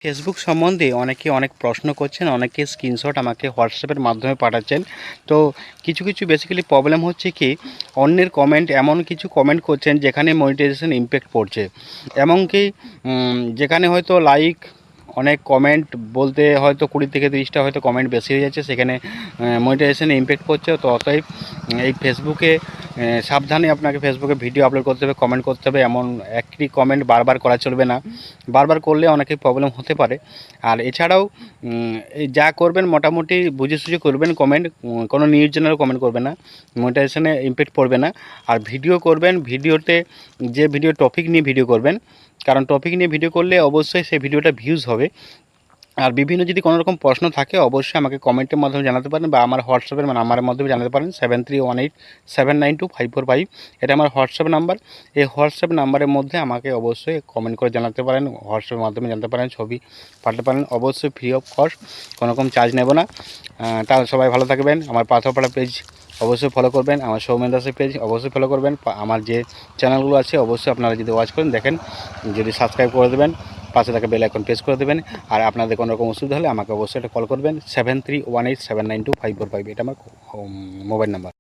Facebook সম্বন্ধে অনেকে অনেক প্রশ্ন করছেন, অনেকে স্ক্রিনশট আমাকে হোয়াটসঅ্যাপের মাধ্যমে পাঠাচ্ছেন। তো কিছু কিছু বেসিক্যালি প্রবলেম হচ্ছে কি, অন্যের কমেন্ট এমন কিছু কমেন্ট করছেন যেখানে মনিটাইজেশন ইমপ্যাক্ট পড়ছে। এমনকি যেখানে হয়তো লাইক অনেক কমেন্ট বলতে হয়তো 20 থেকে 30টা হয়তো কমেন্ট বেশি হয়ে যাচ্ছে, সেখানে মনিটাইজেশনে ইমপ্যাক্ট পড়ছে। তো অতএব এই ফেসবুকে সাবধানে আপনাকে ফেসবুকে ভিডিও আপলোড করতে হবে, কমেন্ট করতে হবে। এমন একই কমেন্ট বারবার করা চলবে না, বারবার করলে অনেকের প্রবলেম হতে পারে। আর এছাড়াও এই যা করবেন মোটামুটি বুঝে সুঝে করবেন কমেন্ট, কোনো নিউজ চ্যানেলও কমেন্ট করবে না, মনিটাইজেশনে ইমপ্যাক্ট পড়বে না। আর ভিডিও করবেন, ভিডিওতে যে ভিডিও টপিক নিয়ে ভিডিও করবেন, কারণ টপিক নিয়ে ভিডিও করলে অবশ্যই সেই ভিডিওটা ভিউজ হবে। আর বিভিন্ন যদি কোনো রকম প্রশ্ন থাকে অবশ্যই আমাকে কমেন্টের মাধ্যমে জানাতে পারেন, বা আমার হোয়াটসঅ্যাপের নাম্বারের মাধ্যমে জানাতে পারেন 7318792545। এটা আমার হোয়াটসঅ্যাপ নাম্বার। এই হোয়াটসঅ্যাপ নাম্বারের মধ্যে আমাকে অবশ্যই কমেন্ট করে জানাতে পারেন, হোয়াটসঅ্যাপের মাধ্যমে জানাতে পারেন, ছবি পাঠাতে পারেন, অবশ্যই ফ্রি অফ কস্ট, কোনো রকম চার্জ নেব না। তাহলে সবাই ভালো থাকবেন। আমার পাথরপাড়া পেজ অবশ্যই ফলো করবেন, আমার সৌমেন দাসের পেজ অবশ্যই ফলো করবেন। আমার যে চ্যানেলগুলো আছে অবশ্যই আপনারা যদি ওয়াচ করেন দেখেন, যদি সাবস্ক্রাইব করে দেবেন, পাশে থাকা বেল আইকন প্রেস করে দেবেন। আর আপনাদের কোনো রকম অসুবিধা হলে আমাকে অবশ্যই এটা কল করবেন, 7318792545। এটা আমার মোবাইল নাম্বার।